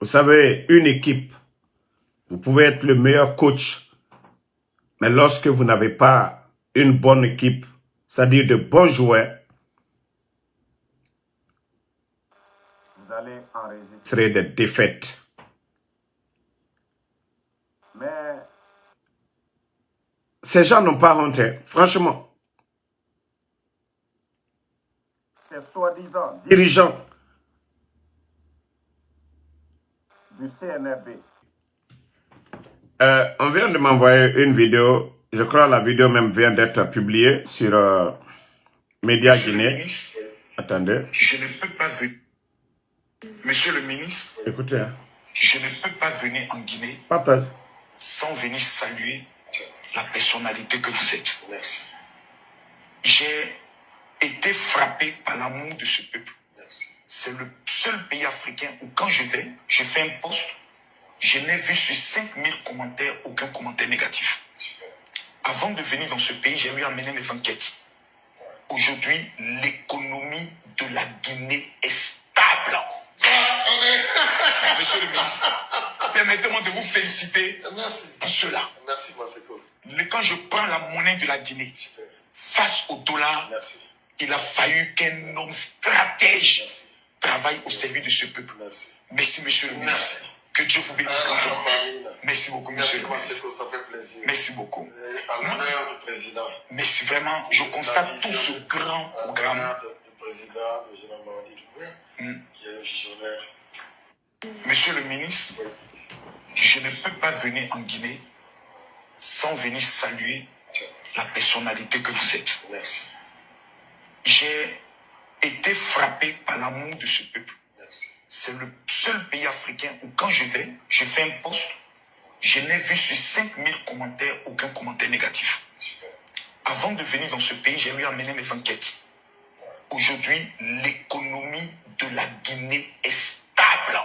Vous savez, une équipe, vous pouvez être le meilleur coach, mais lorsque vous n'avez pas une bonne équipe, c'est-à-dire de bons joueurs, vous allez enregistrer des défaites. Mais ces gens n'ont pas honte, hein, franchement. Ces soi-disant dirigeants du CNRD. On vient de m'envoyer une vidéo, je crois la vidéo même vient d'être publiée sur Média Guinée. Attendez. Je ne peux pas venir. Monsieur le ministre, écoutez, hein. Je ne peux pas venir en Guinée Partage. sans venir saluer la personnalité que vous êtes. Merci. J'ai été frappé par l'amour de ce peuple. C'est le seul pays africain où quand je vais, je fais un post, je n'ai vu sur 5000 commentaires aucun commentaire négatif. Avant de venir dans ce pays, j'ai eu à mener des enquêtes. Aujourd'hui, l'économie de la Guinée est stable. Monsieur le ministre, permettez-moi de vous féliciter pour cela. Merci, Maseko. Quand je prends la monnaie de la Guinée face au dollar, il a fallu qu'un homme stratège travaille au service de ce peuple. Merci, monsieur le ministre. Que Dieu vous bénisse. Merci beaucoup, monsieur le ministre. Ça fait plaisir. Merci beaucoup. En l'honneur du président. Merci vraiment. Je constate tout ce grand programme. En l'honneur du président, le général Mamadi Doumbouya, qui est un visionnaire. Monsieur le ministre, je ne peux pas venir en Guinée sans venir saluer la personnalité que vous êtes. Merci. J'ai été frappé par l'amour de ce peuple. C'est le seul pays africain où quand je vais, je fais un post, je n'ai vu sur 5000 commentaires aucun commentaire négatif. Avant de venir dans ce pays, j'ai eu à mener des enquêtes. Aujourd'hui, l'économie de la Guinée est stable.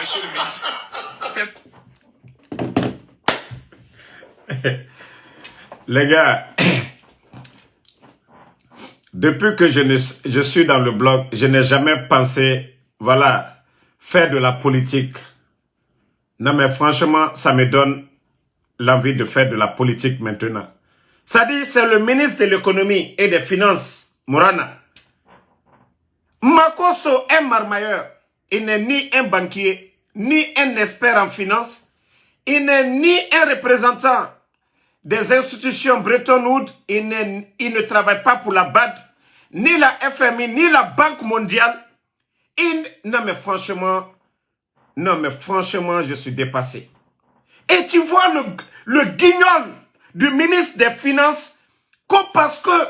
Monsieur le ministre. Les gars, depuis que je suis dans le blog, je n'ai jamais pensé, voilà, faire de la politique. Non mais franchement, ça me donne l'envie de faire de la politique maintenant. Ça dit, c'est le ministre de l'économie et des finances, Mourana. Makosso est marmailleur. Il n'est ni un banquier, ni un expert en finance. Il n'est ni un représentant des institutions Bretton Woods. Il ne travaille pas pour la BAD, ni la FMI, ni la Banque mondiale. Non mais franchement, je suis dépassé. Et tu vois le guignol du ministre des Finances, parce que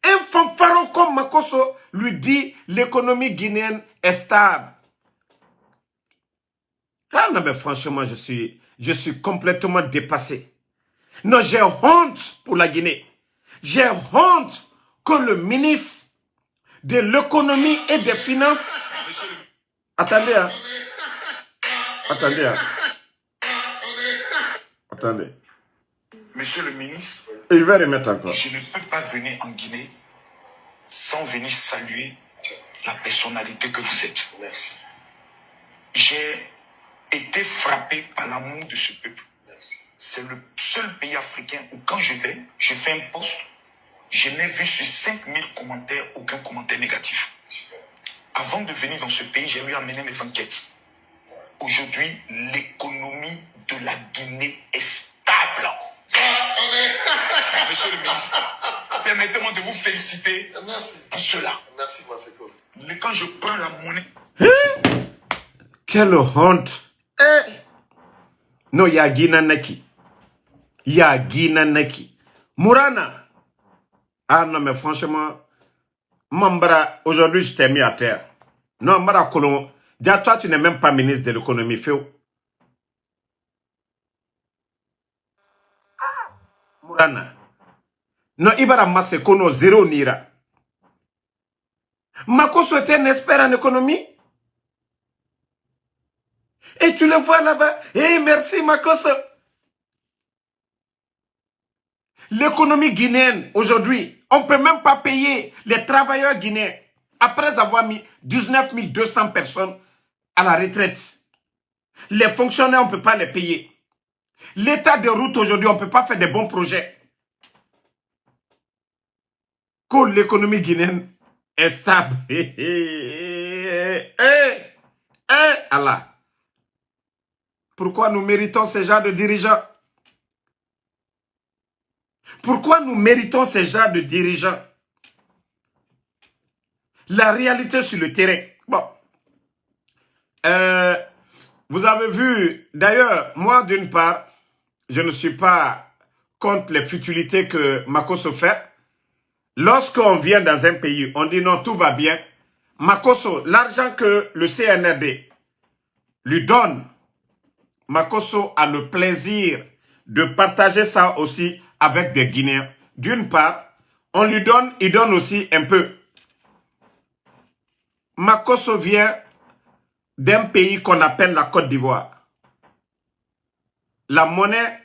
un fanfaron comme Makosso lui dit l'économie guinéenne est stable. Ah non mais franchement, je suis complètement dépassé. Non, j'ai honte pour la Guinée. J'ai honte que le ministre de l'économie et des finances... Attendez, hein. Attendez, hein. Attendez. Monsieur le ministre, Il va remettre encore. je ne peux pas venir en Guinée sans venir saluer la personnalité que vous êtes. Merci. J'ai été frappé par l'amour de ce peuple. C'est le seul pays africain où quand je vais, je fais un post, je n'ai vu sur 5000 commentaires aucun commentaire négatif. Avant de venir dans ce pays, j'ai eu à mener des enquêtes. Aujourd'hui, l'économie de la Guinée est stable. Monsieur le ministre, permettez-moi de vous féliciter pour cela. Merci, Maseko. Quand je prends la monnaie... Quelle honte. Non, il y a Guinanaki. Il y a Guinanaki. Mourana. Ah non, mais franchement, Mambara, aujourd'hui, je t'ai mis à terre. Non, Mara Kolon, déjà toi, tu n'es même pas ministre de l'économie, Féo. Mourana. Non, Ibara Masekono, zéro Nira. Makosso était un expert en économie. Et tu le vois là-bas. Eh, merci Makosso. L'économie guinéenne, aujourd'hui, on ne peut même pas payer les travailleurs guinéens. Après avoir mis 19 200 personnes à la retraite. Les fonctionnaires, on ne peut pas les payer. L'état de route aujourd'hui, on ne peut pas faire des bons projets. Que l'économie guinéenne est stable. Allah. Pourquoi nous méritons ces genres de dirigeants? Pourquoi nous méritons ces genres de dirigeants? La réalité sur le terrain. Bon. Vous avez vu, d'ailleurs, moi d'une part, je ne suis pas contre les futilités que Makosso fait. Lorsqu'on vient dans un pays, on dit non, tout va bien. Makosso, l'argent que le CNRD lui donne, Makosso a le plaisir de partager ça aussi avec des Guinéens. D'une part, on lui donne, il donne aussi un peu. Makosso vient d'un pays qu'on appelle la Côte d'Ivoire. La monnaie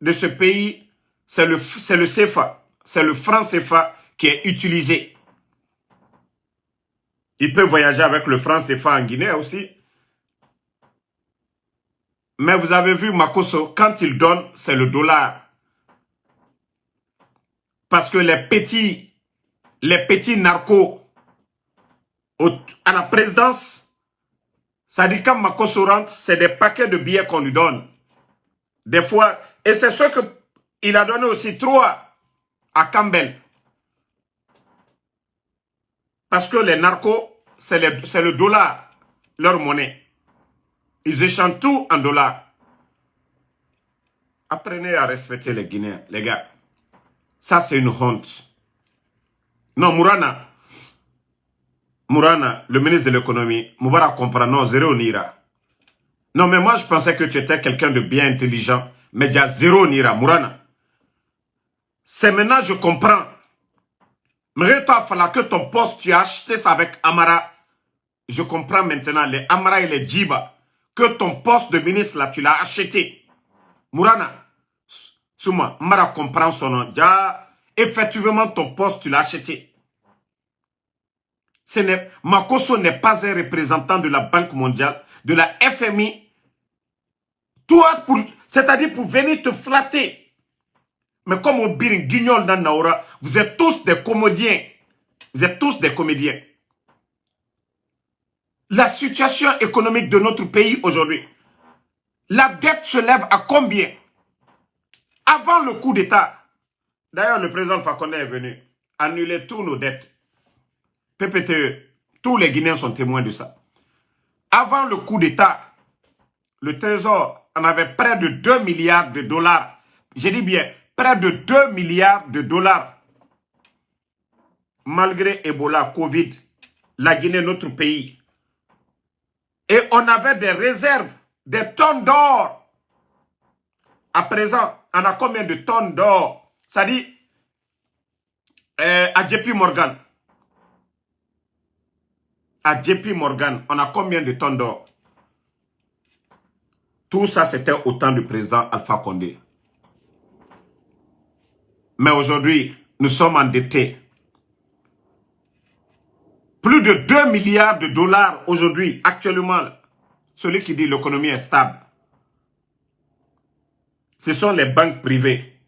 de ce pays, c'est le CFA. C'est le franc CFA qui est utilisé. Il peut voyager avec le franc CFA en Guinée aussi. Mais vous avez vu Makosso, quand il donne, c'est le dollar. Parce que les petits narcos à la présidence, ça dit quand Makosso rentre, c'est des paquets de billets qu'on lui donne. Des fois, et c'est ce qu'il a donné aussi 3 à Campbell. Parce que les narcos, c'est le dollar, leur monnaie. Ils échangent tout en dollars. Apprenez à respecter les Guinéens, les gars. Ça, c'est une honte. Non, Mourana, le ministre de l'économie, Moubarak comprend, non, zéro n'ira. Non, mais moi, je pensais que tu étais quelqu'un de bien intelligent, mais il y a zéro n'ira, Mourana. C'est maintenant, je comprends. Mais toi, il fallait que ton poste, tu as acheté ça avec Amara. Je comprends maintenant, les Amara et les Djiba, que ton poste de ministre, là, tu l'as acheté. Mourana, Souma, Amara comprend son nom. Ja, effectivement, ton poste, tu l'as acheté. Makosso n'est pas un représentant de la Banque mondiale, de la FMI. Toi, c'est-à-dire pour venir te flatter. Mais comme au Birin Guignol dans Naora, vous êtes tous des comédiens. Vous êtes tous des comédiens. La situation économique de notre pays aujourd'hui, la dette se lève à combien? Avant le coup d'État, d'ailleurs le président Fakonde est venu annuler tous nos dettes. PPTE, tous les Guinéens sont témoins de ça. Avant le coup d'État, le Trésor en avait près de 2 milliards de dollars. J'ai dit bien, près de 2 milliards de dollars. Malgré Ebola, Covid, la Guinée, notre pays. Et on avait des réserves, des tonnes d'or. À présent, on a combien de tonnes d'or? Ça dit, à JP Morgan. À JP Morgan, on a combien de tonnes d'or? Tout ça, c'était au temps du président Alpha Condé. Mais aujourd'hui, nous sommes endettés. Plus de 2 milliards de dollars aujourd'hui, actuellement. Celui qui dit l'économie est stable. Ce sont les banques privées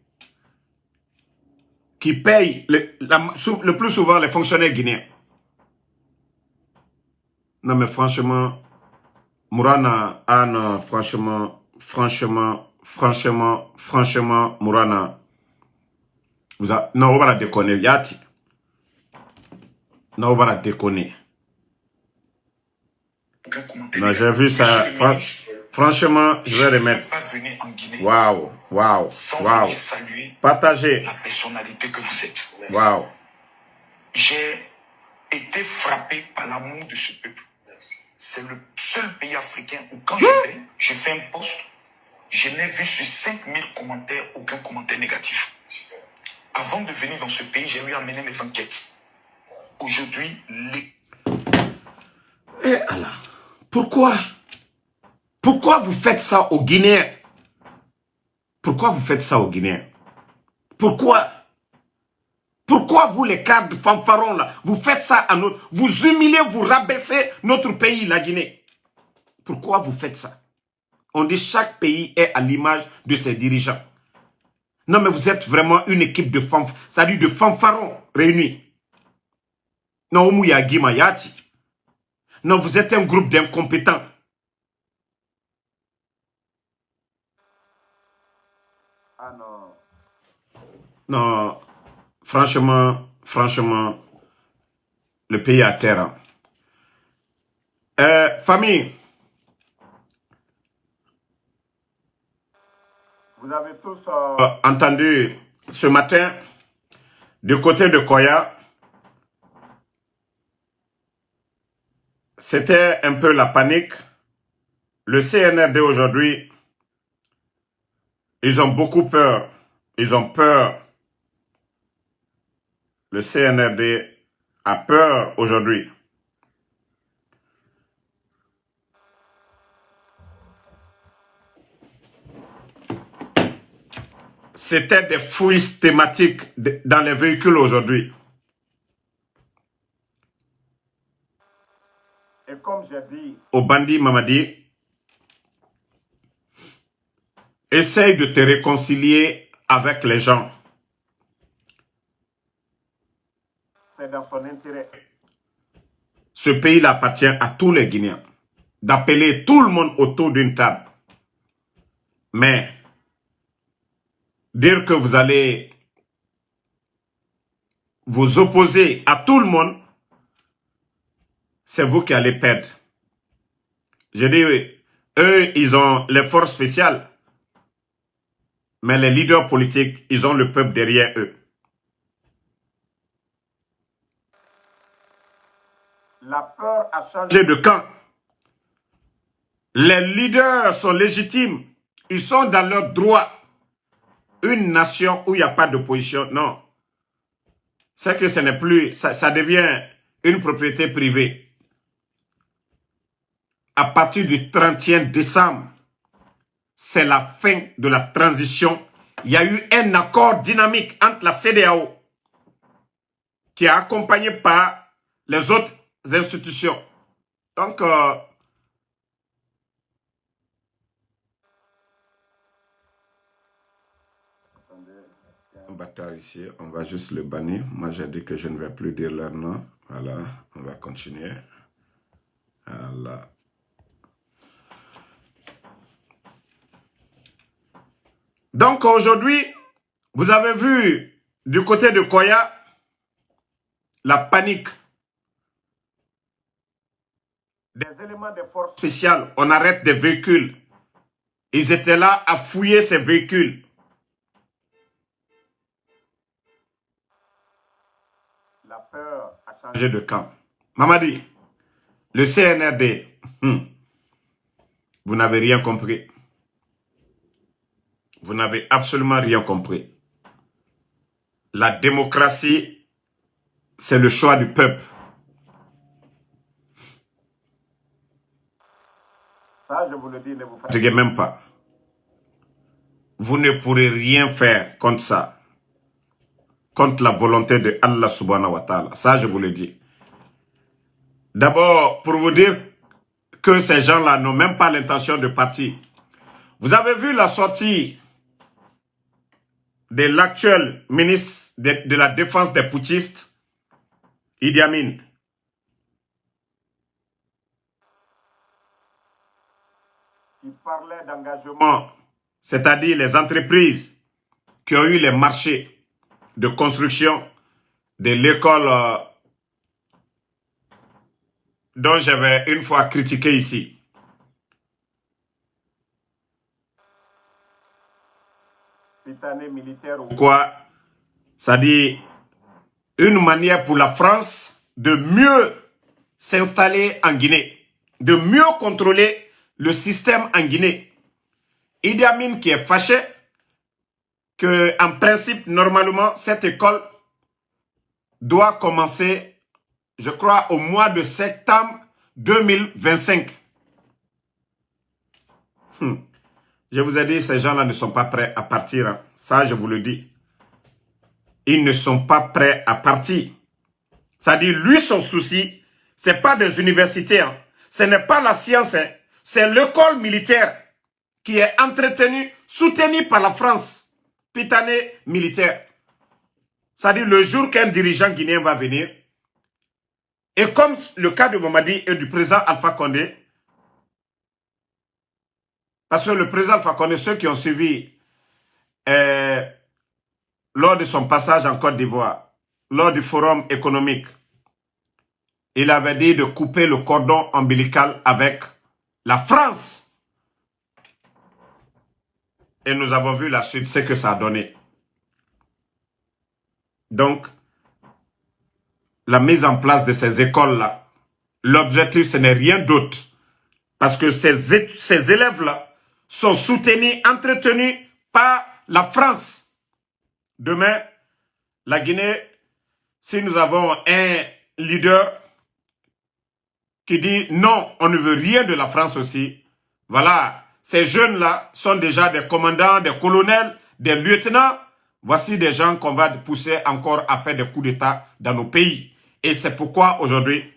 qui payent le plus souvent les fonctionnaires guinéens. Non mais franchement, Mourana, non, franchement, Mourana, non, on va la déconner, Yati. Non, on va la déconner. Non, j'ai vu ça. Franchement, je vais remettre. Waouh, waouh, waouh. Partagez. La personnalité que vous êtes. Waouh. J'ai été frappé par l'amour de ce peuple. C'est le seul pays africain où quand je vais, je fais un post, je n'ai vu sur 5000 commentaires aucun commentaire négatif. Avant de venir dans ce pays, j'ai eu à mener les enquêtes. Aujourd'hui, Eh Allah, pourquoi vous faites ça aux Guinéens? Pourquoi vous faites ça aux Guinéens? Pourquoi vous, les cadres fanfarons là, vous faites ça à notre... Vous humiliez, vous rabaissez notre pays, la Guinée. Pourquoi vous faites ça? On dit chaque pays est à l'image de ses dirigeants. Non, mais vous êtes vraiment une équipe de c'est-à-dire de fanfarons réunis. Non, non, vous êtes un groupe d'incompétents. Ah non. Non, franchement, le pays est à terre. Famille, vous avez tous entendu ce matin, du côté de Koya, c'était un peu la panique. Le CNRD aujourd'hui, ils ont beaucoup peur. Ils ont peur. Le CNRD a peur aujourd'hui. C'était des fouilles systématiques dans les véhicules aujourd'hui. Et comme j'ai dit au bandit Mamadi, essaye de te réconcilier avec les gens. C'est dans son intérêt. Ce pays-là appartient à tous les Guinéens. D'appeler tout le monde autour d'une table. Mais dire que vous allez vous opposer à tout le monde, c'est vous qui allez perdre. Je dis, eux, ils ont les forces spéciales. Mais les leaders politiques, ils ont le peuple derrière eux. La peur a changé de camp. Les leaders sont légitimes. Ils sont dans leur droit. Une nation où il n'y a pas d'opposition, non. C'est que ce n'est plus, ça devient une propriété privée. À partir du 31 décembre, c'est la fin de la transition. Il y a eu un accord dynamique entre la CEDEAO qui est accompagné par les autres institutions. Donc, un bâtard ici, on va juste le bannir. Moi, j'ai dit que je ne vais plus dire leur nom. Voilà, on va continuer. Voilà. Donc, aujourd'hui, vous avez vu du côté de Koya, la panique. Des éléments de force spéciales, on arrête des véhicules. Ils étaient là à fouiller ces véhicules. La peur a changé de camp. Mamadi, le CNRD, vous n'avez rien compris. Vous n'avez absolument rien compris. La démocratie, c'est le choix du peuple. Ça, je vous le dis, ne vous fatiguez même pas. Vous ne pourrez rien faire contre ça. Contre la volonté de Allah subhanahu wa ta'ala. Ça, je vous le dis. D'abord, pour vous dire que ces gens-là n'ont même pas l'intention de partir. Vous avez vu la sortie de l'actuel ministre de la Défense des putschistes, Idi Amin. Qui parlait d'engagement, c'est-à-dire les entreprises qui ont eu les marchés de construction de l'école dont j'avais une fois critiqué ici. Militaire ou quoi, ça dit une manière pour la France de mieux s'installer en Guinée, de mieux contrôler le système en Guinée. Idi Amin qui est fâché que en principe, normalement, cette école doit commencer, je crois, au mois de septembre 2025. Je vous ai dit, ces gens-là ne sont pas prêts à partir. Hein. Ça, je vous le dis. Ils ne sont pas prêts à partir. Ça dit, lui, son souci, ce n'est pas des universités. Hein. Ce n'est pas la science. Hein. c'est l'école militaire qui est entretenue, soutenue par la France. Pitané militaire. C'est-à-dire le jour qu'un dirigeant guinéen va venir, et comme le cas de Mamadi et du président Alpha Condé, parce que le président Alpha Condé, ceux qui ont suivi lors de son passage en Côte d'Ivoire, lors du forum économique, il avait dit de couper le cordon ombilical avec la France. Et nous avons vu la suite, ce que ça a donné. Donc, la mise en place de ces écoles-là, l'objectif, ce n'est rien d'autre. Parce que ces élèves-là sont soutenus, entretenus par la France. Demain, la Guinée, si nous avons un leader qui dit non, on ne veut rien de la France aussi, voilà, ces jeunes-là sont déjà des commandants, des colonels, des lieutenants. Voici des gens qu'on va pousser encore à faire des coups d'État dans nos pays. Et c'est pourquoi aujourd'hui,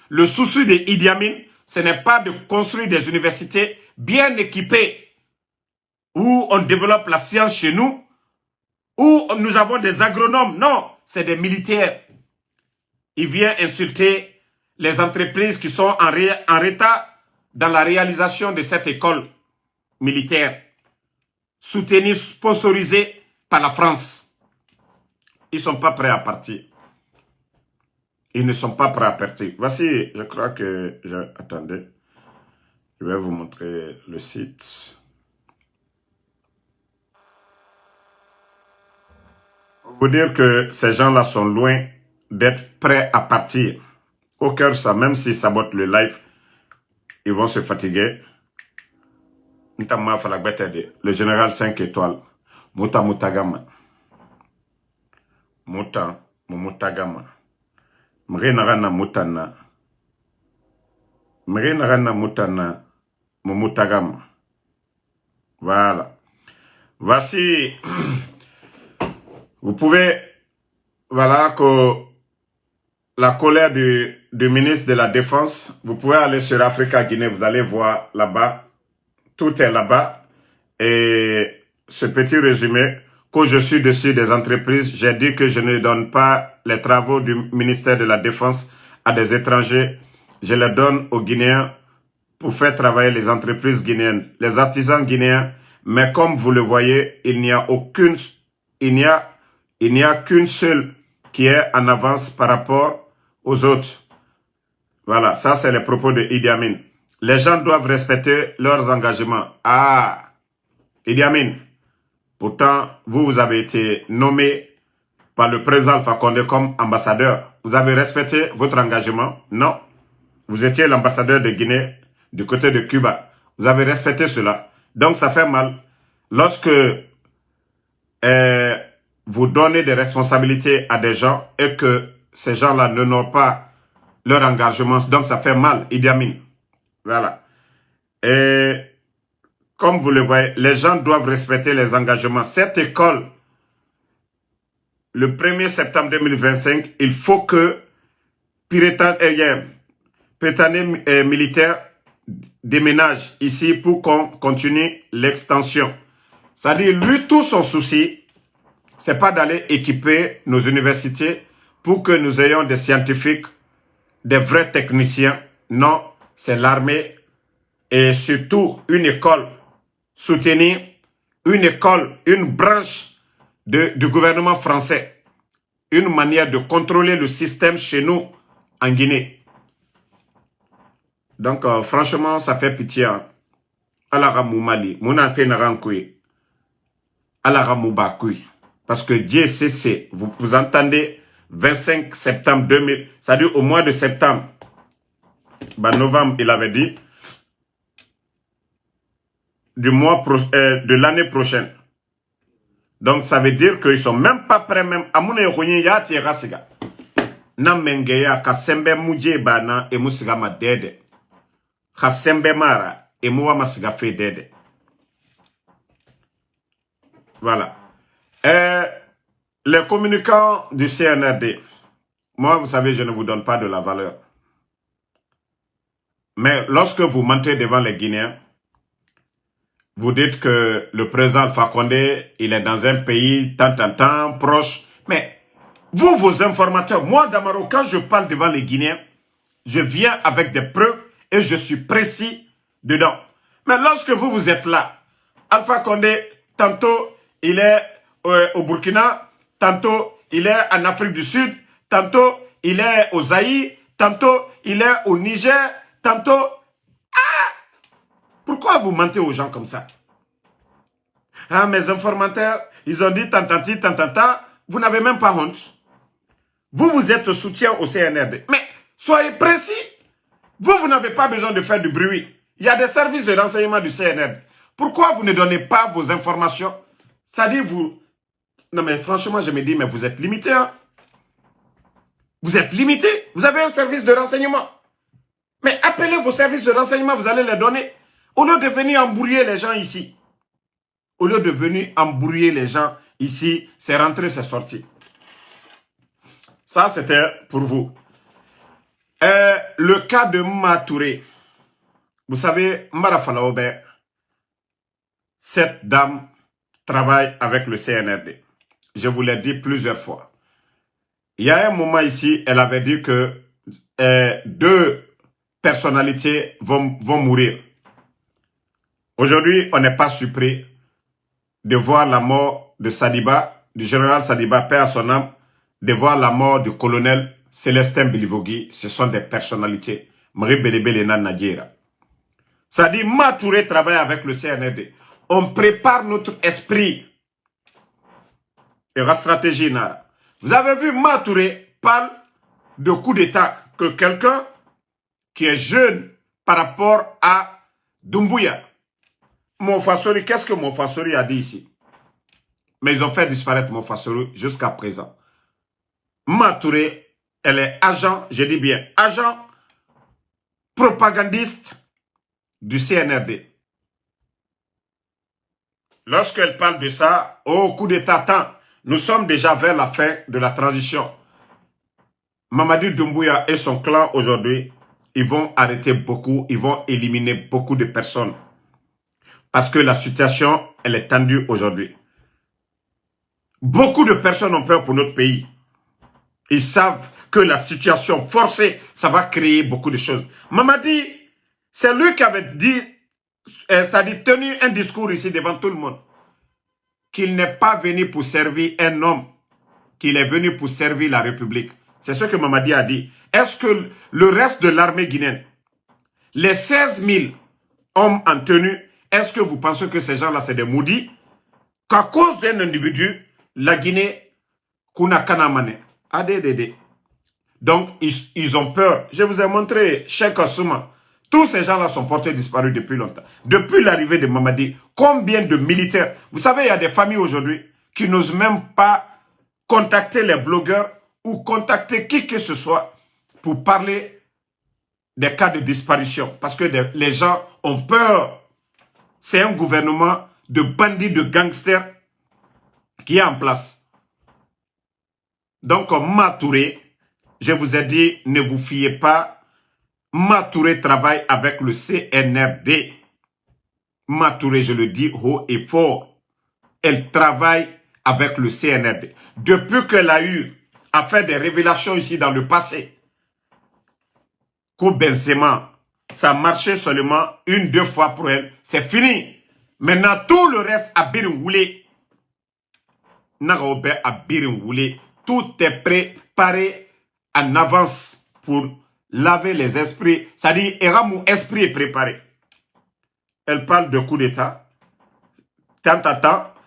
le souci de Idi Amin, ce n'est pas de construire des universités bien équipées où on développe la science chez nous, où nous avons des agronomes. Non, c'est des militaires. Il vient insulter les entreprises qui sont en retard dans la réalisation de cette école militaire, soutenue, sponsorisée par la France. Ils ne sont pas prêts à partir. Ils ne sont pas prêts à partir. Voici, je crois que... Attendez, je vais vous montrer le site. Pour vous dire que ces gens-là sont loin d'être prêts à partir. Au cœur de ça, même s'ils sabotent le live, ils vont se fatiguer. Le général 5 étoiles. Mouta Moutagama. Mouta Moutagama. Mrenarana Moutana. Mrenarana Moutana. Moutagama. Voilà. Voici. Vous pouvez. Voilà que la colère du ministre de la Défense. Vous pouvez aller sur Africa Guinée. Vous allez voir là-bas. Tout est là-bas. Et ce petit résumé, quand je suis dessus des entreprises, j'ai dit que je ne donne pas les travaux du ministère de la Défense à des étrangers. Je les donne aux Guinéens pour faire travailler les entreprises guinéennes, les artisans guinéens. Mais comme vous le voyez, il n'y a qu'une seule qui est en avance par rapport aux autres. Voilà, ça c'est les propos de Idi Amin. Les gens doivent respecter leurs engagements. Ah, Idi Amin, pourtant, vous avez été nommé par le président Alpha Condé comme ambassadeur. Vous avez respecté votre engagement? Non. Vous étiez l'ambassadeur de Guinée du côté de Cuba. Vous avez respecté cela. Donc, ça fait mal. Lorsque vous donnez des responsabilités à des gens et que ces gens-là ne n'ont pas leur engagement, donc ça fait mal, Idi Amin. Voilà. Et comme vous le voyez, les gens doivent respecter les engagements. Cette école, le 1er septembre 2025, il faut que Prytanée militaire déménage ici pour qu'on continue l'extension. C'est-à-dire, lui, tout son souci, c'est pas d'aller équiper nos universités pour que nous ayons des scientifiques, des vrais techniciens. Non, c'est l'armée et surtout une école soutenue, une école, une branche du gouvernement français. Une manière de contrôler le système chez nous en Guinée. Donc, franchement, ça fait pitié. Alara Moumali, Mouna Fenarankoui, Alara Moubakoui. Parce que Dieu sait, vous entendez 25 septembre 2000, c'est-à-dire au mois de septembre, novembre, il avait dit, de l'année prochaine. Donc, ça veut dire qu'ils sont même pas prêts, même. Amoune Yorouni ya tira siga. Namengeya kasembe muje bana e musiga ma dede. Kasembe mara e muwa masiga fe dede. Voilà. Les communicants du CNRD. Moi, vous savez, je ne vous donne pas de la valeur. Mais lorsque vous mentez devant les Guinéens, vous dites que le président Alpha Condé, il est dans un pays tant, proche. Mais vous, vos informateurs, moi, Damaro, quand je parle devant les Guinéens, je viens avec des preuves et je suis précis dedans. Mais lorsque vous êtes là, Alpha Condé, tantôt il est au Burkina, tantôt il est en Afrique du Sud, tantôt il est au Zaïre, tantôt il est au Niger, tantôt... Pourquoi vous mentez aux gens comme ça? Ah, mes informateurs, ils ont dit tant. Vous n'avez même pas honte. Vous êtes soutien au CNRD. Mais soyez précis. Vous n'avez pas besoin de faire du bruit. Il y a des services de renseignement du CNRD. Pourquoi vous ne donnez pas vos informations? Ça dit vous... Non mais franchement, je me dis, mais vous êtes limité. Hein? Vous êtes limité. Vous avez un service de renseignement. Mais appelez vos services de renseignement, vous allez les donner. Au lieu de venir embrouiller les gens ici. Au lieu de venir embrouiller les gens ici, c'est rentré, c'est sorti. Ça, c'était pour vous. Le cas de Matouré. Vous savez, Mbara Falaobe, cette dame travaille avec le CNRD. Je vous l'ai dit plusieurs fois. Il y a un moment ici, elle avait dit que 2 personnalités vont mourir. Aujourd'hui, on n'est pas surpris de voir la mort de Sadiba, du général Sadiba, paix à son âme, de voir la mort du colonel Célestin Bilivogui. Ce sont des personnalités. Marie Belebelena Nadjera. Ça dit, Matouré travaille avec le CNRD. On prépare notre esprit. Et la stratégie, Nara. Vous avez vu, Matouré parle de coup d'État. Que quelqu'un qui est jeune par rapport à Doumbouya. Monfassori, qu'est-ce que Monfassori a dit ici? Mais ils ont fait disparaître Monfassori jusqu'à présent. Matouré, elle est agent, je dis bien, agent propagandiste du CNRD. Lorsqu'elle parle de ça, au coup d'État, nous sommes déjà vers la fin de la transition. Mamadi Doumbouya et son clan aujourd'hui, ils vont arrêter beaucoup, ils vont éliminer beaucoup de personnes. Parce que la situation, elle est tendue aujourd'hui. Beaucoup de personnes ont peur pour notre pays. Ils savent que la situation forcée, ça va créer beaucoup de choses. Mamadi, c'est lui qui avait dit, c'est-à-dire tenu un discours ici devant tout le monde, qu'il n'est pas venu pour servir un homme, qu'il est venu pour servir la République. C'est ce que Mamadi a dit. Est-ce que le reste de l'armée guinéenne, les 16 000 hommes en tenue, est-ce que vous pensez que ces gens-là, c'est des maudits? Qu'à cause d'un individu, la Guinée, Kuna Kanamane, ADDD. Donc, ils ont peur. Je vous ai montré Cheikh Assouma. Tous ces gens-là sont portés disparus depuis longtemps. Depuis l'arrivée de Mamadi, combien de militaires? Vous savez, il y a des familles aujourd'hui qui n'osent même pas contacter les blogueurs ou contacter qui que ce soit pour parler des cas de disparition. Parce que les gens ont peur. C'est un gouvernement de bandits, de gangsters qui est en place. Donc, Matouré, je vous ai dit, ne vous fiez pas. Matouré travaille avec le CNRD. Matouré, je le dis haut et fort, elle travaille avec le CNRD. Depuis qu'elle a fait des révélations ici dans le passé, qu'au Benzema, ça marchait seulement 1-2 fois pour elle, c'est fini. Maintenant, tout le reste a bien roulé. Tout est préparé en avance pour laver les esprits. C'est-à-dire, mon esprit est préparé. Elle parle de coup d'État. Tant,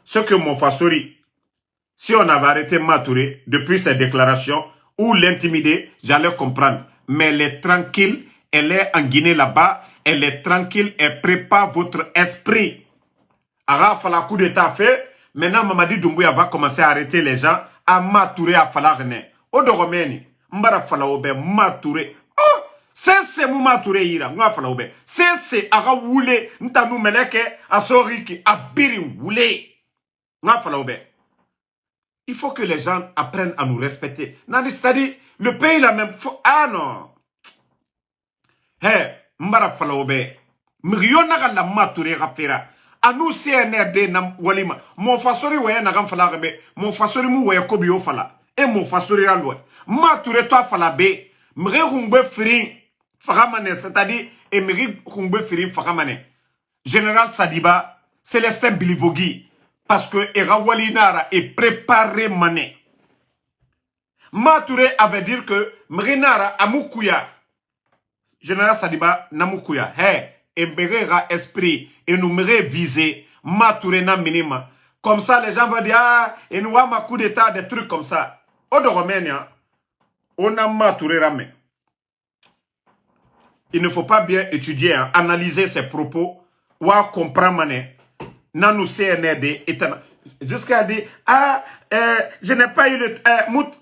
ce que Monfassori, si on avait arrêté Matouré depuis ses déclarations ou l'intimider, j'allais comprendre. Mais elle est tranquille, elle est en Guinée là-bas, elle est tranquille, elle prépare votre esprit. Ara fala coup d'État fait, maintenant Mamadi Doumbouya va commencer à arrêter les gens à Matouré à Falagné. Odoromeni, Mbara Falaobe, Matouré. Oh, c'est Matouré ira, Nga Falaobe. C'est Ara Woulé, Ntanou Meleke, Asoriki, Abiri Woulé. Nga Falaobe. Il faut que les gens apprennent à nous respecter. C'est-à-dire, le pays là même. Ah non. Hey, mbara fala obe mriyo naga la mature gafera anu CNRD na walima mon fasori waya naga fala gabe mon fasori mu waya ko biyo fala e mon fasori la loi mature to fala be mri hungbe frin fagamane c'est-à-dire et mri hungbe frin fagamane Général Sadiba Célestin Bilivogui parce que era walinara est préparé mané Mature avait dire que Mrinara Amoukuya, Général Sadiba Namoukuya, et Mbérera esprit, et nous m'aurait visé, Mature na minima. Comme ça, les gens vont dire, ah, et nous avons un coup d'état, des trucs comme ça. Au de Roménia, on a Mature ramé. Il ne faut pas bien étudier, hein, analyser ses propos, ou comprendre mané. Nanou CNRD, jusqu'à dire, ah, je n'ai pas eu le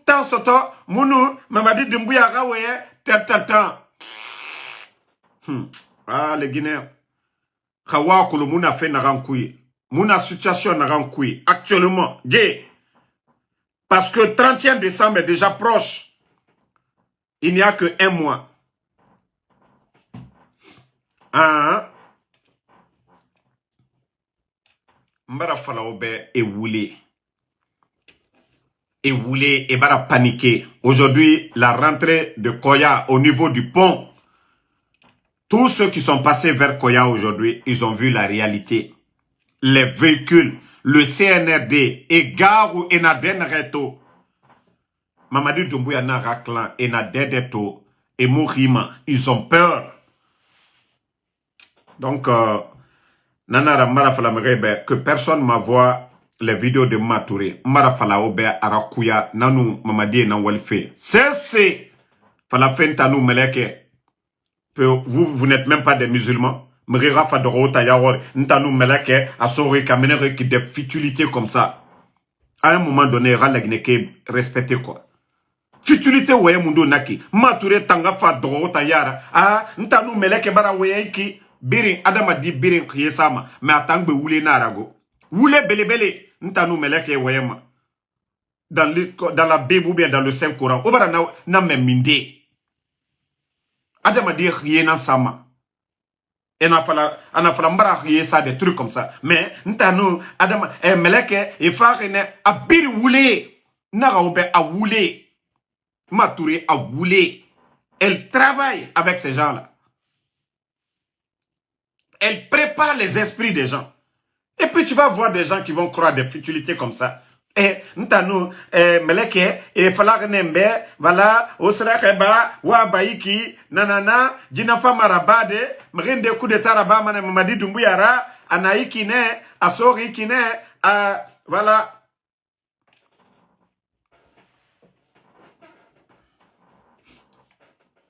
temps soto mounou mamadi Doumbouya raouye tant. Ah les Guinéens kawa kolo mouna fait narankoui mouna situation narankoui actuellement parce que 31 décembre est déjà proche, il n'y a que 1 mois. Mbara fala obe et woulé et voulait et va paniquer. Aujourd'hui, la rentrée de Koya au niveau du pont, tous ceux qui sont passés vers Koya aujourd'hui, ils ont vu la réalité. Les véhicules, le CNRD, et Garou et Naden Reto, Mamadou Doumbouya Naraklan et Nadedeto et Mourima, ils ont peur. Donc, Nanara Marafalamerebe, que personne m'envoie les vidéos de Matouré, Marafala Obe, Arakuya, Nanou, Mamadi, Nanwalfe. C'est Falafenta nous meleke. Vous n'êtes même pas des musulmans. Mrira Fadoro Tayawor, Ntanou meleke, Asori Kamenere qui des futilités comme ça. À un moment donné, Ralagneke respecté quoi. Futilité ouye mundo naki. Matouré Tanga Fadoro Tayara. Ah, Ntanou meleke bara ouye ki. Birin, Adama di birin kiyesama. Mais attang be oule narago. Oule bele. Ntanou meleke wayema. Dans la Bible ou bien dans le Saint-Coran. Obara na mende. Adama di rien sama. Et na fala mbara rien ça des trucs comme ça. Mais ntanou Adama meleke e farine a bir oule. Nara obe a oule. Matouré a oule. Elle travaille avec ces gens-là. Elle prépare les esprits des gens. Et puis tu vas voir des gens qui vont croire des futilités comme ça. Et nous, meleke, et falak nembe, voilà, osrakeba, wa baiki, nanana, jinafa marabade, mrinde coup de taraba, Mamadi Doumbouya, anaiki ne, asori kine, voilà.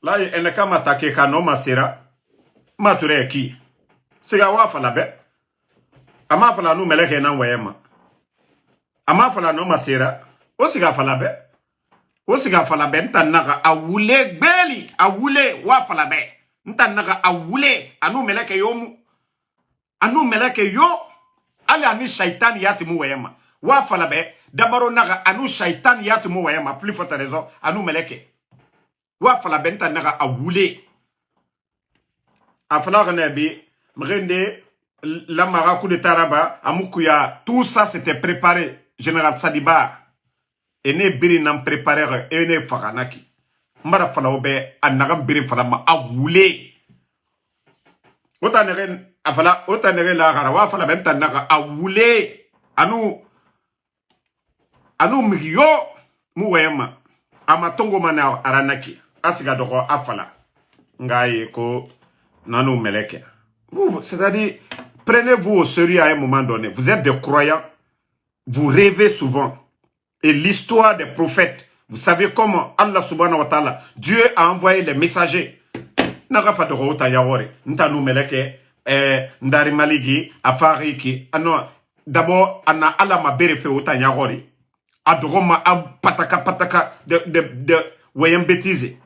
Là, il n'est qu'à m'attaquer, Kanoma Sera, Mature qui. C'est gawa falabe. Ama fala nou meleke nan wayema. Ama fala no masera. Osiga falabe. Osiga falabe ntanaka awule gbeli. Awule wa falabe. Ntanaka awule. Anu meleke yomu. Anu meleke yo. Ali ani shaitan yatimu wayema. Wa falabe. Dabaro naga anu shaitan yatimu wayema. Plus forte raison. Anu meleke. Wa falabe ntanaka awule. Afala nebi. Mrende. La Marakou de Taraba, Amoukuya, tout ça c'était préparé. Général Sadiba, et ne biri n'en préparé, et ne faranaki. Mara falaobe, anagam biri falama, a woulé. Otanere, afala, otanere la harawa, fala benta naga, a woulé. Anou migyo, mouema, amatongo mana aranaki, asiga doko afala. Ngaye ko, nanou meleke. C'est-à-dire, prenez-vous au sérieux à un moment donné. Vous êtes des croyants. Vous rêvez souvent. Et l'histoire des prophètes, vous savez comment Allah subhanahu wa ta'ala, Dieu a envoyé les messagers. Nagafa de Rota Yawore, Ntanu Meleke, Ndari Maligi, Afariki. D'abord, Anna Allah m'a bérefe Ota Yawore. Adroma pataka de Wayem bêtise.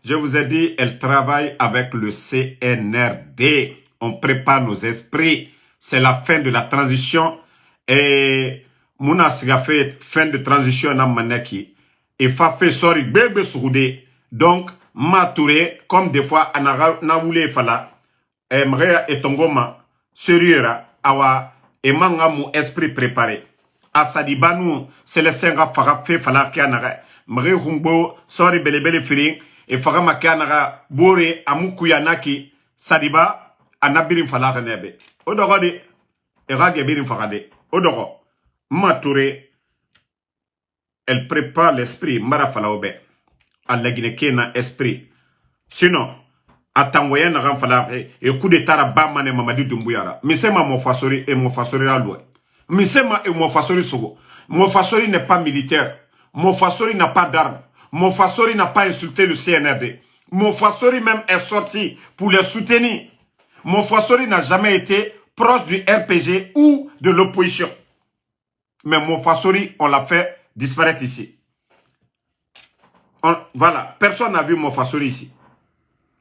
Je vous ai dit, elle travaille avec le CNRD. On prépare nos esprits. C'est la fin de la transition. Et Mouna Siga fait fin de transition na manaki. Et fa fait sori bébé soudé. Donc, Matouré, comme des fois, na voulu fala, mrea etongoma, sérieux, awa, et manga mou esprit préparé. A Sadiba nous, c'est le senga fara fait fala kianara, mre humbo, sorry belebele firi, et fara makianara, bore, amukuyanaki, Sadiba, anabirim fala renebe. Odorode, et ragebirim farade. Odoro, Matouré, elle prépare l'esprit, mara fala obe. A lagineke na esprit. Sinon, atangoya na ramfala et coup d'état à Bamane Mamadi Doumbouya. Misema mon fasori et mon fasori à l'ouest. Misema et mon fasori sogo. Mon fasori n'est pas militaire. Mon fasori n'a pas d'armes. Mon fasori n'a pas insulté le CNRD. Mon fasori même est sorti pour les soutenir. Mon fasori n'a jamais été proche du RPG ou de l'opposition. Mais mon fasori, on l'a fait disparaître ici. Voilà, personne n'a vu mon fasori ici.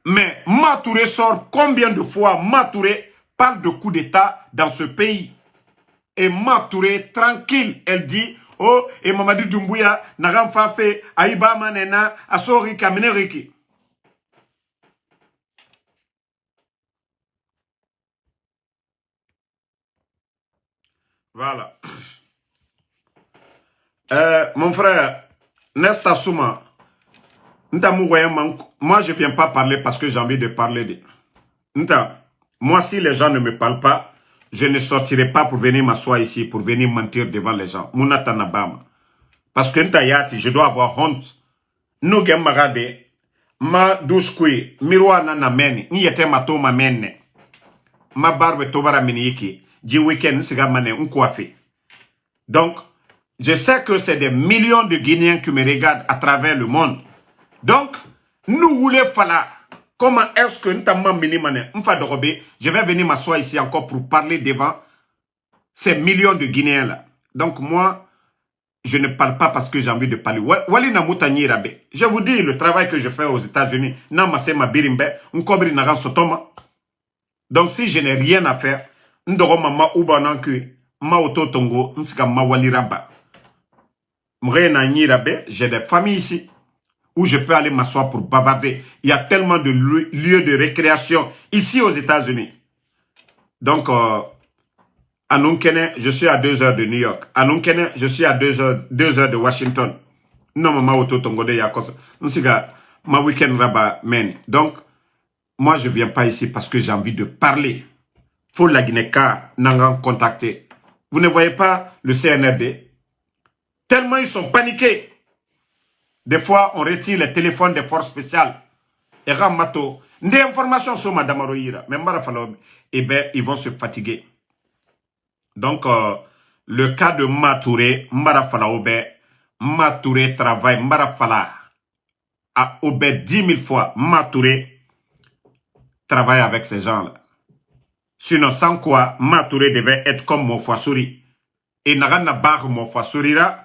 Mais Matouré sort combien de fois Matouré parle de coup d'état dans ce pays. Et Matouré, tranquille, elle dit, oh, et Mamadi Doumbouya, Nagam Fafe, Aïba Manena, Asori Kameneriki. Voilà. Mon frère, Nesta Souma, moi, je ne viens pas parler parce que j'ai envie de parler de... Moi, si les gens ne me parlent pas, je ne sortirai pas pour venir m'asseoir ici, pour venir mentir devant les gens. Parce que je dois avoir honte. Nous, ma douche kui, miroir na meni, ni yete mato ma menne. Ma barbe tobara miniiki, du week-end, siga mane, un coiffé. Donc, je sais que c'est des millions de Guinéens qui me regardent à travers le monde. Donc, nous voulons faire comment est-ce que je vais venir m'asseoir ici encore pour parler devant ces millions de Guinéens là. Donc moi, je ne parle pas parce que j'ai envie de parler. Je vous dis le travail que je fais aux États-Unis. Donc si je n'ai rien à faire, j'ai des familles ici où je peux aller m'asseoir pour bavarder. Il y a tellement de lieux de récréation ici aux États-Unis. Donc, à Nunkene, je suis à 2 heures de New York. À Nunkene, je suis à 2 heures de Washington. Non, maman, auto tongo de yakos. Ma week-end rabat, men. Donc, moi, je ne viens pas ici parce que j'ai envie de parler. Faut la Guinée-Ka, n'en contacter. Vous ne voyez pas le CNRD? Tellement ils sont paniqués. Des fois, on retire les téléphones des forces spéciales. Et ramato, des informations sur Madame Aroïra. Mais eh ben, ils vont se fatiguer. Donc, le cas de Matouré, Mbarafala Obe, Matouré travaille, Mbarafala a Obe 10 000 fois. Matouré travaille avec ces gens-là. Sinon, sans quoi, Matouré devait être comme Mofasouri. Et Narana Bar Mofasourira.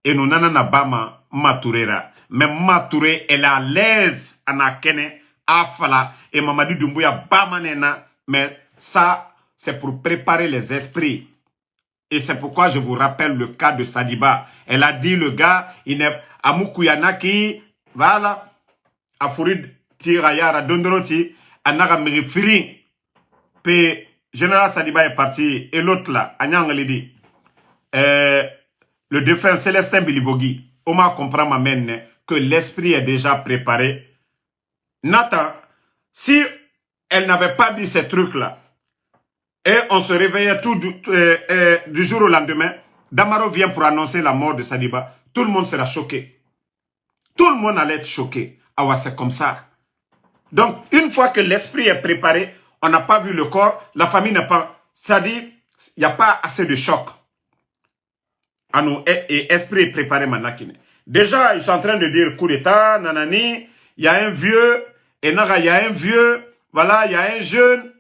Et nous n'avons pas Matourera. Mais Matouré, elle est à l'aise. Anakene, Afala. Et Mamadi Doumbouya, Bamanena. Mais ça, c'est pour préparer les esprits. Et c'est pourquoi je vous rappelle le cas de Sadiba. Elle a dit, le gars, il est à Mukuyanaki, voilà, à Fourid Tirayara Dondroti, à Nagamiri Puis, Général Sadiba est parti. Et l'autre là, Anyang dit, le défunt Célestin Bilivogui, on m'a compris ma mène que l'esprit est déjà préparé. Nathan, si elle n'avait pas dit ces trucs-là, et on se réveillait tout du jour au lendemain, Damaro vient pour annoncer la mort de Sadiba, tout le monde sera choqué. Tout le monde allait être choqué. Ah ouais, c'est comme ça. Donc, une fois que l'esprit est préparé, on n'a pas vu le corps, la famille n'a pas... C'est-à-dire, il n'y a pas assez de choc. À nous, et esprit est préparé manakine. Déjà, ils sont en train de dire coup d'état, nanani, il y a un vieux, et naga, il y a un vieux, voilà, il y a un jeune.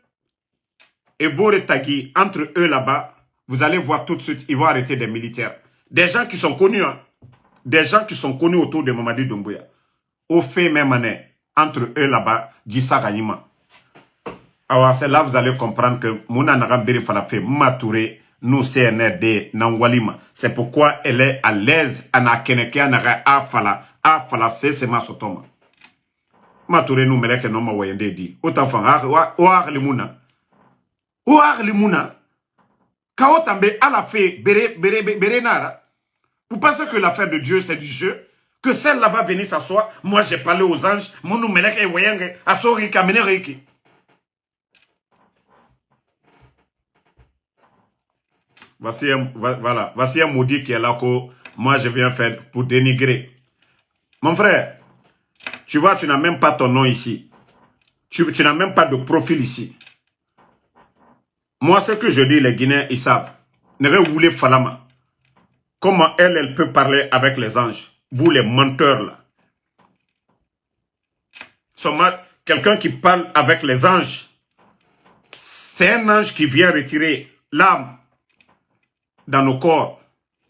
Et Boretagi, entre eux là-bas, vous allez voir tout de suite, ils vont arrêter des militaires. Des gens qui sont connus, hein. Des gens qui sont connus autour de Mamadi Doumbouya. Au fait même année, entre eux là-bas, Gissa Ganyima. Alors c'est là vous allez comprendre que Mouna Nagambiri Falafé, Matouré, nous CNRD, Nangwalima. C'est pourquoi elle est à l'aise, Ana Keneke, Anaga Afala, Afala, c'est ma sotoma. Ma touré nous meleke non ma wayende di. Autant fan oar limuna. Oar limuna. Kao tambe à la fée bere nara. Vous pensez que l'affaire de Dieu c'est du jeu? Que celle-là va venir s'asseoir. Moi j'ai parlé aux anges. Mon nous meleke wayenge asori kamene reiki. Voici un maudit qui est là que moi je viens faire pour dénigrer. Mon frère, tu vois, tu n'as même pas ton nom ici. Tu n'as même pas de profil ici. Moi, ce que je dis, les Guinéens, ils savent. Ne voulez Falama. Comment elle peut parler avec les anges? Vous, les menteurs, là. Quelqu'un qui parle avec les anges, c'est un ange qui vient retirer l'âme dans nos corps.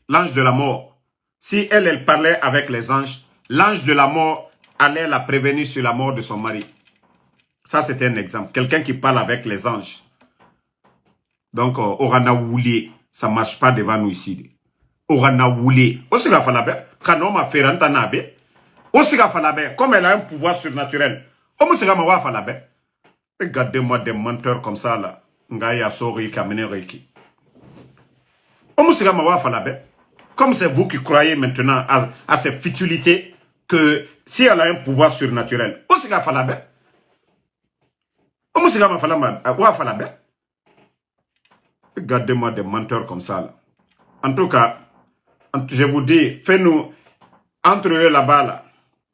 L'ange de la mort. Si elle parlait avec les anges, l'ange de la mort allait la prévenir sur la mort de son mari. Ça, c'était un exemple. Quelqu'un qui parle avec les anges. Donc, Orana Woulé, ça ne marche pas devant nous ici. Orana Woulé. Aussi, la falabe, Kanoma Ferrantanabe. Aussi, la falabe, comme elle a un pouvoir surnaturel. Aussi, la mawa falabe. Regardez-moi des menteurs comme ça, là. Ngaya Sori, Kamene Reiki. Aussi, la mawa falabe. Comme c'est vous qui croyez maintenant à ces futilités, que si elle a un pouvoir surnaturel, aussi la falabe. Aussi la falabe. Regardez-moi des menteurs comme ça. Là. En tout cas, je vous dis, fais-nous, entre eux là-bas, là,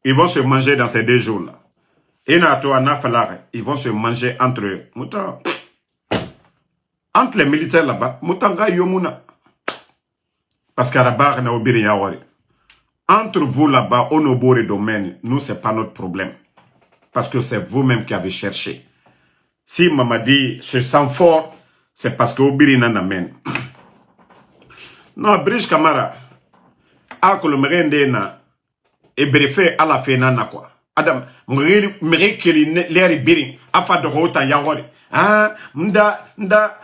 ils vont se manger dans ces 2 jours-là. Et ils vont se manger entre eux. Entre les militaires là-bas, parce qu'Arabar n'a obéi rien. Entre vous là-bas, au Nobor et domaine, nous, ce n'est pas notre problème. Parce que c'est vous-même qui avez cherché. Si Mamadi se sent fort, c'est parce que Obiri n'en amène. Non, Brice Kamara, Akolo Merendena, et Brefé à la Fénana quoi. Adam, Méré Keli Léri Biri, Afa de Rota Yawari. Ah, Mda,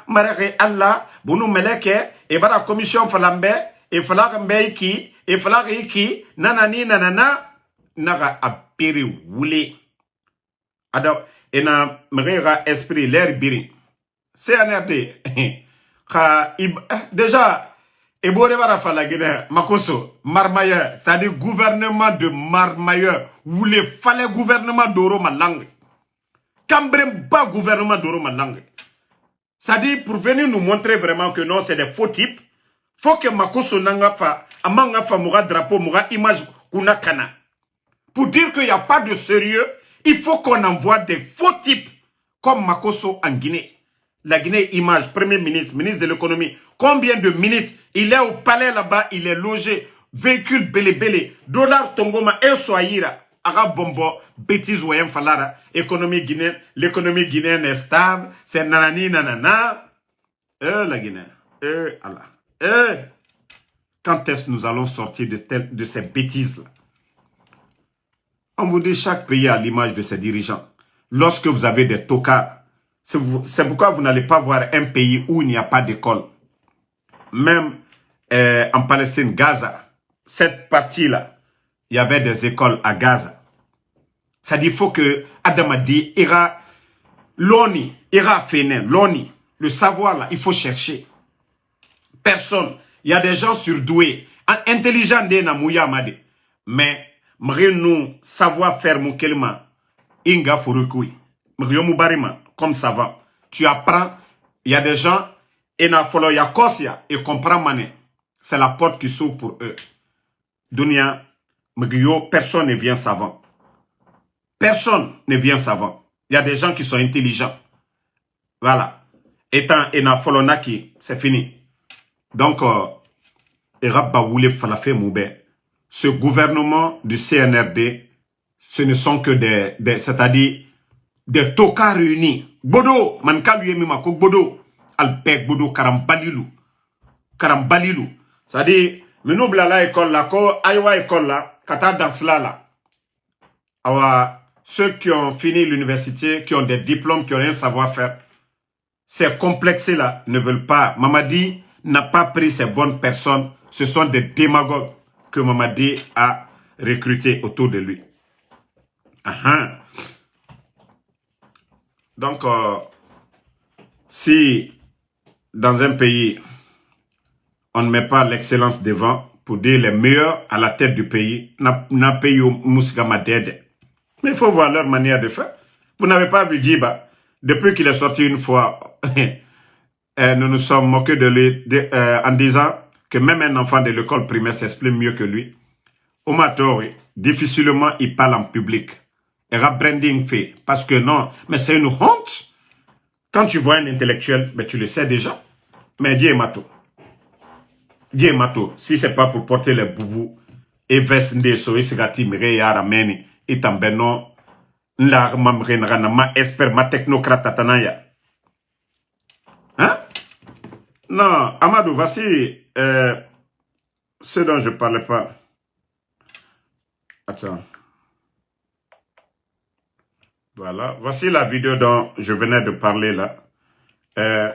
Mareke Allah, Bounou Meleke, et Bara Commission Falambe, et Falakambe qui, et Falaki, Nanani Nanana, Naga Apiri Woulé. Adam, et na Mérera Esprit Léri Biri. C'est un RD. Déjà, Ebore Varafala Guinée, Makoso, Marmailleur, c'est-à-dire gouvernement de Marmailleur, où les fallait gouvernement d'Oro Malang. Cambrem bas gouvernement d'Oro Malang. C'est-à-dire pour venir nous montrer vraiment que non, c'est des faux types. Faut que Makoso Nangafa, Amangafa Moura drapeau, Moura image Kunakana. Pour dire qu'il n'y a pas de sérieux, il faut qu'on envoie des faux types comme Makoso en Guinée. La Guinée image, premier ministre, ministre de l'économie. Combien de ministres? Il est au palais là-bas, il est logé. Véhicule belé, dollar tongoma et soaïra. Ara bombo, bêtise ouayem falara. Économie guinéenne, l'économie guinéenne est stable. C'est nanani nanana. La Guinée. Allah. Quand est-ce que nous allons sortir de ces bêtises-là? On vous dit chaque pays a l'image de ses dirigeants. Lorsque vous avez des tocards, c'est pourquoi vous n'allez pas voir un pays où il n'y a pas d'école. Même en Palestine, Gaza, cette partie-là, il y avait des écoles à Gaza. Ça dit, il faut que Adam a dit, l'ONI, l'ONI, le savoir là, il faut chercher. Personne. Il y a des gens surdoués, intelligents, mais nous savoir faire mon kelma, inga furukui, comme savant. Tu apprends, il y a des gens, et na folo ya kosia, et comprend mané. C'est la porte qui s'ouvre pour eux. Dunia, personne ne vient savant. Personne ne vient savant. Il y a des gens qui sont intelligents. Voilà. Étant et na folo naki, c'est fini. Donc, ce gouvernement du CNRD, ce ne sont que c'est-à-dire des tocards réunis. Bodo, manka lui mako bodo, alpek bodo karambalilou. Karambalilou. C'est-à-dire, nous blala école là, ko aywa école là, kata dans cela là. Awa, ceux qui ont fini l'université, qui ont des diplômes, qui ont un savoir-faire, ces complexés là ne veulent pas. Mamadi n'a pas pris ces bonnes personnes. Ce sont des démagogues que Mamadi a recrutés autour de lui. Donc, si dans un pays, on ne met pas l'excellence devant pour dire les meilleurs à la tête du pays, n'a pays Moussika Dede. Mais il faut voir leur manière de faire. Vous n'avez pas vu Djiba, depuis qu'il est sorti une fois, nous nous sommes moqués de lui en disant que même un enfant de l'école primaire s'exprime mieux que lui. Omatori, difficilement il parle en public. Il y a branding fait. Parce que non, mais c'est une honte. Quand tu vois un intellectuel, mais tu le sais déjà. Mais Dieu Mato. Dieu Mato, si c'est pas pour porter les boubous, et veste so isigati mire ya rameni, itambeno, la mamrenrana, ma expert, ma technocrate atanaya. Hein? Non, Amadou, voici ce dont je parlais pas. Attends. Voilà, voici la vidéo dont je venais de parler là.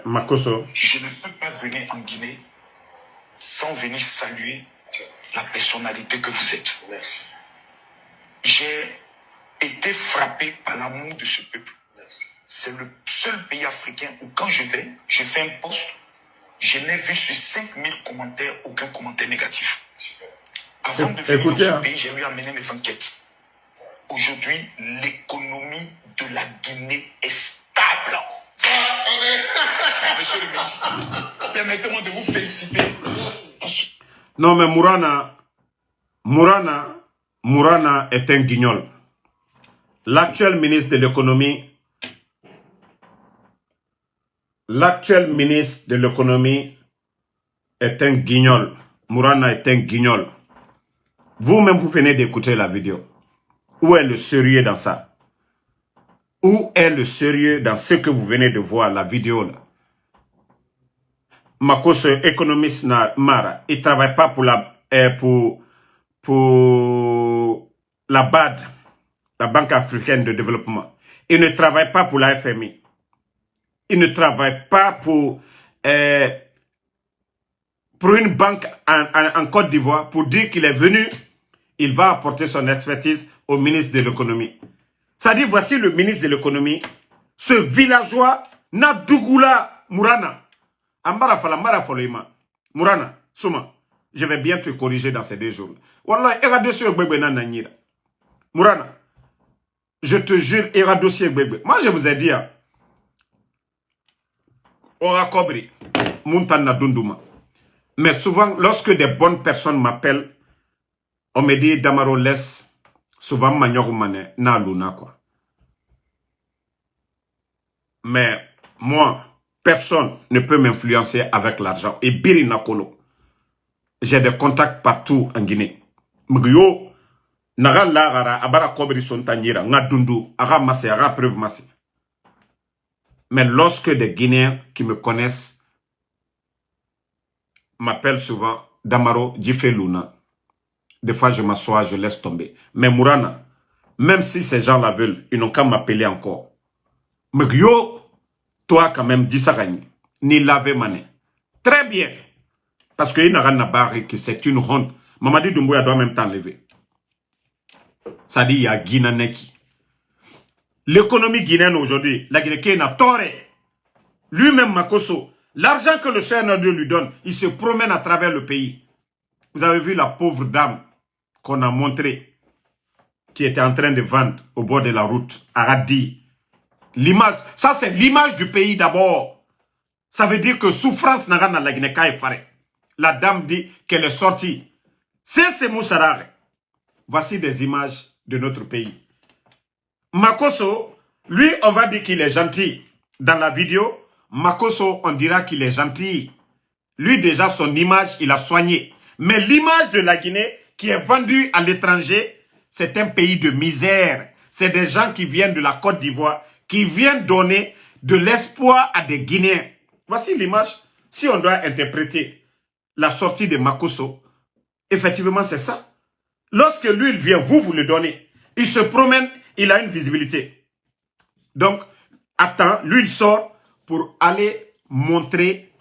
Makoso. Je ne peux pas venir en Guinée sans venir saluer la personnalité que vous êtes. Merci. J'ai été frappé par l'amour de ce peuple. C'est le seul pays africain où quand je vais, je fais un post, je n'ai vu sur 5000 commentaires aucun commentaire négatif. Avant de venir dans ce pays, j'ai eu à mener des enquêtes. Aujourd'hui, l'économie de la Guinée est stable. Monsieur le ministre, permettez-moi de vous féliciter. Non, mais Mourana est un guignol. L'actuel ministre de l'économie, est un guignol. Mourana est un guignol. Vous-même, vous venez d'écouter la vidéo. Où est le sérieux dans ça? Où est le sérieux dans ce que vous venez de voir, la vidéo là? Makoso, économiste Mara, il ne travaille pas pour la BAD, la Banque africaine de développement. Il ne travaille pas pour la FMI. Il ne travaille pas pour une banque en Côte d'Ivoire pour dire qu'il est venu, il va apporter son expertise au ministre de l'économie. Ça dit, voici le ministre de l'économie, ce villageois Nadougoula Mourana. Ambara Falambara Foloima. Mourana, Souma, je vais bien te corriger dans ces 2 jours. Wallah, il y a dossier bébé nanira. Mourana, je te jure, il y a dossier bébé. Moi, je vous ai dit, Ora Kobri, Muntana Dunduma. Mais souvent, lorsque des bonnes personnes m'appellent, on me dit, Damaro, laisse. Souvent, Manyorumane, na luna quoi. Mais moi, personne ne peut m'influencer avec l'argent. Et Biri Nakolo. J'ai des contacts partout en Guinée. Mgyo, naga lagara, abara kobri son tanyira, nga dundu, aga masse, aga preuve masse. Mais lorsque des Guinéens qui me connaissent m'appellent souvent, Damaro, Djifé Luna. Des fois, je m'assois, je laisse tomber. Mais Mourana, même si ces gens-là veulent, ils n'ont qu'à m'appeler encore. Mais yo, toi quand même, dis ça, ni laver mané. Très bien. Parce qu'il n'y a rien à barrer, que c'est une honte. Mamadi Doumbouya doit même t'enlever. Ça dit, il y a Guinaneki. L'économie guinéenne aujourd'hui, la Guinée n'a tort. Lui-même, Makoso, l'argent que le CNRD lui donne, il se promène à travers le pays. Vous avez vu la pauvre dame qu'on a montrée, qui était en train de vendre au bord de la route, à Radi. L'image, ça c'est l'image du pays d'abord. Ça veut dire que souffrance n'a rien à la Guinée est farée. La dame dit qu'elle est sortie. C'est Moussarare. Voici des images de notre pays. Makoso, lui, on va dire qu'il est gentil. Dans la vidéo, Makoso, on dira qu'il est gentil. Lui, déjà, son image, il a soigné. Mais l'image de la Guinée qui est vendue à l'étranger, c'est un pays de misère. C'est des gens qui viennent de la Côte d'Ivoire, qui viennent donner de l'espoir à des Guinéens. Voici l'image. Si on doit interpréter la sortie de Makoso, effectivement, c'est ça. Lorsque lui, il vient, vous le donnez. Il se promène, il a une visibilité. Donc, attends, lui, il sort pour aller montrer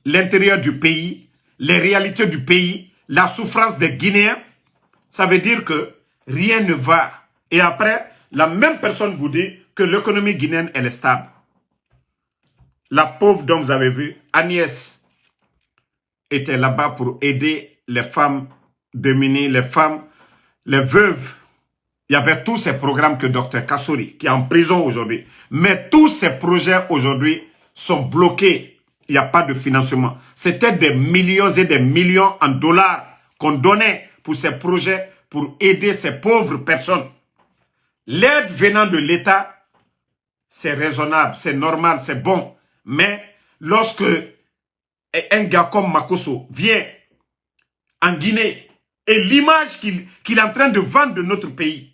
l'intérieur du pays, les réalités du pays, la souffrance des Guinéens. Ça veut dire que rien ne va Et après, la même personne vous dit que l'économie guinéenne, elle est stable. La pauvre dont vous avez vu, Agnès, était là-bas pour aider les femmes démunies, les femmes, les veuves. Il y avait tous ces programmes que Dr Kassouri, qui est en prison aujourd'hui. Mais tous ces projets aujourd'hui sont bloqués. Il n'y a pas de financement. C'était des millions et des millions en dollars qu'on donnait pour ces projets pour aider ces pauvres personnes. L'aide venant de l'État, c'est raisonnable, c'est normal, c'est bon. Mais lorsque un gars comme Makosso vient en Guinée et l'image qu'il est en train de vendre de notre pays,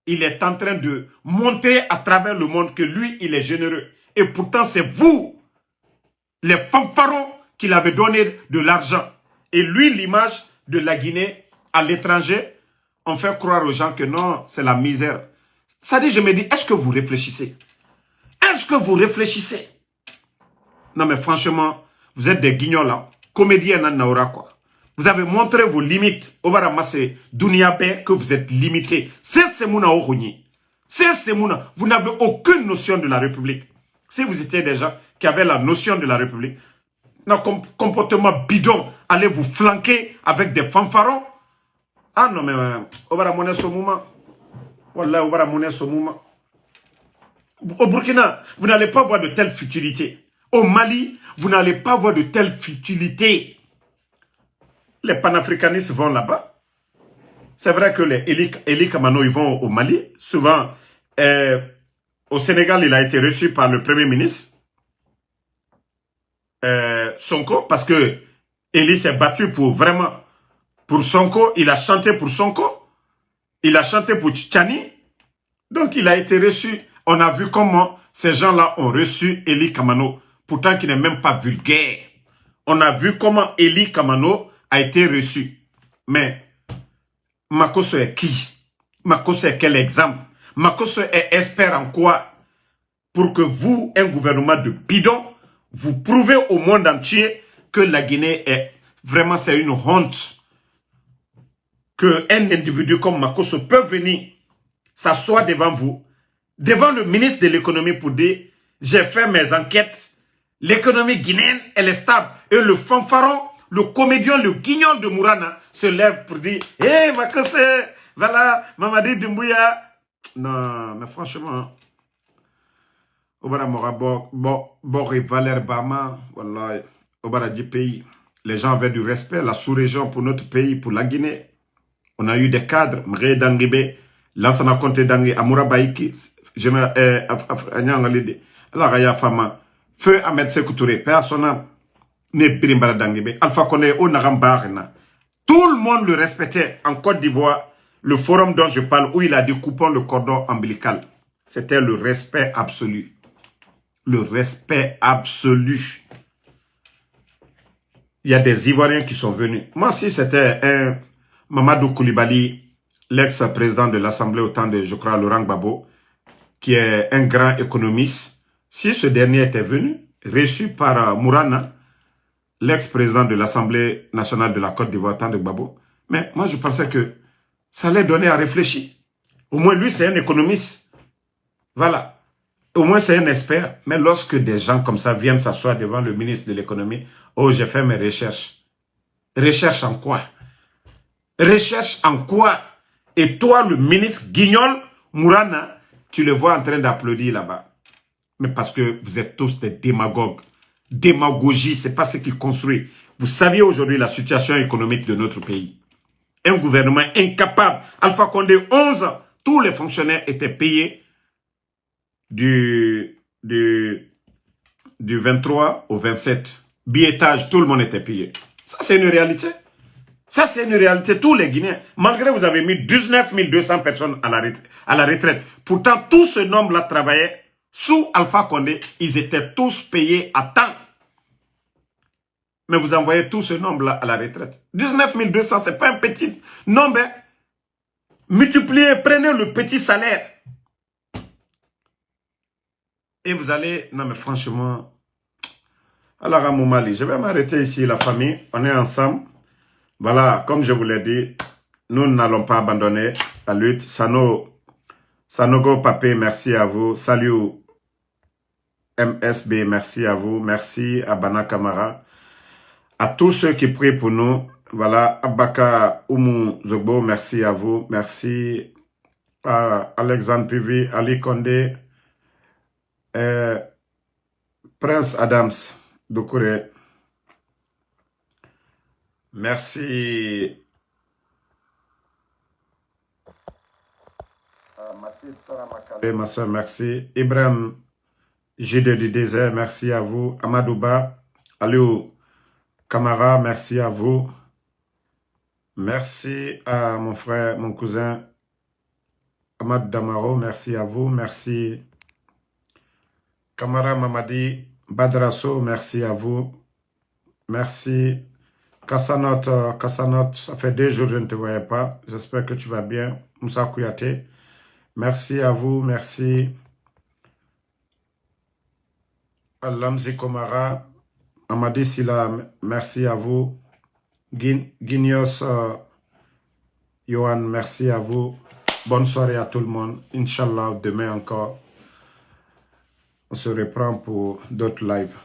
il est en train de montrer à travers le monde que lui, il est généreux. Et pourtant, c'est vous, les fanfarons, qui l'avez donné de l'argent. Et lui, l'image de la Guinée à l'étranger, on fait croire aux gens que non, c'est la misère. Ça dit, je me dis, est-ce que vous réfléchissez? Est-ce que vous réfléchissez? Non, mais franchement, vous êtes des guignols, là. Comédiens, Naura, quoi. Vous avez montré vos limites. Obaramase, Duniabe, que vous êtes limité. C'est Semouna Ohoni. C'est Semouna. Vous n'avez aucune notion de la République. Si vous étiez des gens qui avaient la notion de la République, un comportement bidon, allez vous flanquer avec des fanfarons. Ah non, mais Obaramone Somouma. Wallah, Obaramone Somouma. Au Burkina, vous n'allez pas voir de telles futilités. Au Mali, vous n'allez pas voir de telles futilités. Les panafricanistes vont là-bas. C'est vrai que les Eli Kamano, ils vont au Mali. Souvent, au Sénégal, il a été reçu par le Premier ministre Sonko, parce que Eli s'est battu pour vraiment, pour Sonko. Il a chanté pour Sonko. Il a chanté pour Tchani. Donc, il a été reçu. On a vu comment ces gens-là ont reçu Eli Kamano, pourtant qu'il n'est même pas vulgaire. On a vu comment Eli Kamano a été reçu. Mais Makosso est qui? Makosso est quel exemple? Makosso est expert en quoi? Pour que vous, un gouvernement de bidon, vous prouvez au monde entier que la Guinée est vraiment, c'est une honte. Qu'un individu comme Makosso peut venir s'asseoir devant vous, devant le ministre de l'économie pour dire, j'ai fait mes enquêtes, l'économie guinéenne, elle est stable. Et le fanfaron, le comédien, le guignol de Mourana se lève pour dire, hé, hey, Makosso, voilà, Mamadi Doumbouya. Non, mais franchement, Obara Morabo, Boré Valère Bama, voilà, Obara du pays. Les gens avaient du respect, la sous-région pour notre pays, pour la Guinée. On a eu des cadres, Mré Dangibé, Lansana Conte Dangé, Amoura Baïki, alors, il y a Fama, Feu Ahmed Sekoutouré, personne ne Birimbara Dangibé, Alpha Kone, Onarambarena. Tout le monde le respectait en Côte d'Ivoire. Le forum dont je parle, où il a dit coupons le cordon ombilical. C'était le respect absolu. Le respect absolu. Il y a des Ivoiriens qui sont venus. Moi, si c'était un Mamadou Koulibaly, l'ex-président de l'Assemblée au temps de, je crois, Laurent Gbagbo, qui est un grand économiste, si ce dernier était venu, reçu par Mourana, l'ex-président de l'Assemblée nationale de la Côte d'Ivoire, au temps de Gbagbo, mais moi, je pensais que ça allait donner à réfléchir. Au moins, lui, c'est un économiste. Voilà. Au moins, c'est un expert. Mais lorsque des gens comme ça viennent s'asseoir devant le ministre de l'économie, oh, j'ai fait mes recherches. Recherche en quoi? Recherche en quoi? Et toi, le ministre Guignol, Mourana, tu le vois en train d'applaudir là-bas. Mais parce que vous êtes tous des démagogues. Démagogie, c'est pas ce qui construit. Vous saviez aujourd'hui la situation économique de notre pays. Un gouvernement incapable. Alpha Condé, 11 ans, tous les fonctionnaires étaient payés du 23 au 27. Billettage, tout le monde était payé. Ça, c'est une réalité. Ça, c'est une réalité. Tous les Guinéens, malgré vous avez mis 19 200 personnes à la retraite. Pourtant, tout ce nombre-là travaillait sous Alpha Condé. Ils étaient tous payés à temps. Mais vous envoyez tout ce nombre-là à la retraite. 19 200, ce n'est pas un petit nombre. Hein? Multipliez, prenez le petit salaire. Et vous allez... Non mais franchement... Alors à Moumali, je vais m'arrêter ici, la famille. On est ensemble. Voilà, comme je vous l'ai dit, nous n'allons pas abandonner la lutte. Sano Sanogo Papé, merci à vous. Salut MSB, merci à vous. Merci à Bana Kamara. À tous ceux qui prient pour nous. Voilà, Abaka Oumou Zogbo, merci à vous. Merci à Alexandre Pivi, Ali Condé, Prince Adams Doucouré. Merci à Mathilde Saramakale, ma soeur, merci. Ibrahim J.D. du désert, merci à vous. Amadouba, Aliou Kamara, merci à vous. Merci à mon frère, mon cousin Ahmad Damaro, merci à vous. Merci Kamara Mamadi Badrasso, merci à vous. Merci Kassanot, Kassanot, ça fait 2 jours que je ne te voyais pas. J'espère que tu vas bien. Moussa Kouyaté, merci à vous. Merci à Lamzi Komara, Amadi Silla, merci à vous. Guignos Johan, merci à vous. Bonne soirée à tout le monde. Inch'Allah, demain encore, on se reprend pour d'autres lives.